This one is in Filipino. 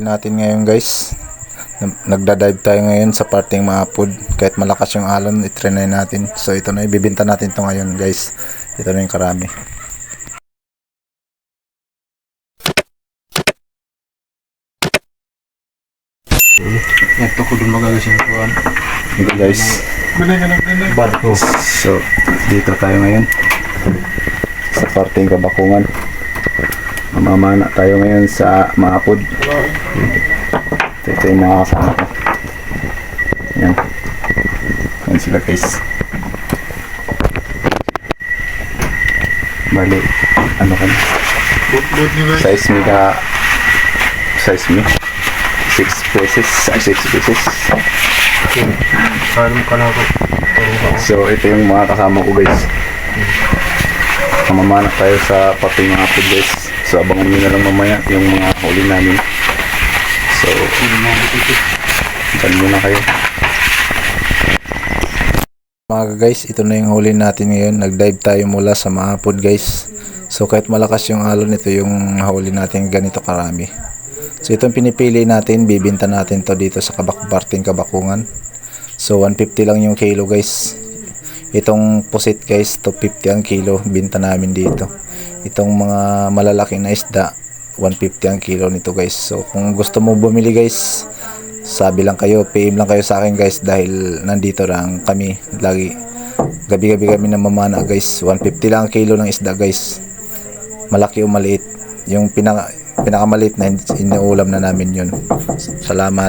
Natin ngayon guys, nagda-dive tayo ngayon sa parting maapod. Kahit malakas yung alon, itrinay natin. So ito na, ibibinta natin to ngayon guys. Ito na yung karami. Ito ko dun magagasing kuhan. Ito guys. Barko. So dito tayo ngayon sa parting Kabakungan. Mamamana tayo ngayon sa maapod. Ito yung mga kasama ko. Yan. Yan sila guys. Bali, ano ka na? Size me ka. Size me. 6 pieces. 6 pieces. Kalam ka na ako. So ito yung mga kasama ko guys. Mamamana tayo sa parting maapod guys. So abangan nyo na lang mamaya yung mga huli namin. So, dyan muna kayo. Mga guys, ito na yung huli natin ngayon. Nag-dive tayo mula sa maapod guys. So kahit malakas yung alon, ito yung huli natin ganito karami. So itong pinipili natin, bibinta natin to dito sa parting Kabakungan. So 150 lang yung kilo guys. Itong pusit guys, 250 ang kilo, binta namin dito. Itong mga malalaki na isda, 150 ang kilo nito guys. So kung gusto mo bumili guys, sabi lang kayo, PM lang kayo sa akin guys, dahil nandito lang kami lagi. Gabi-gabi kami namamana guys. 150 lang ang kilo ng isda guys. Malaki o maliit. Yung pinakamaliit na inuulam na namin yun. Salamat.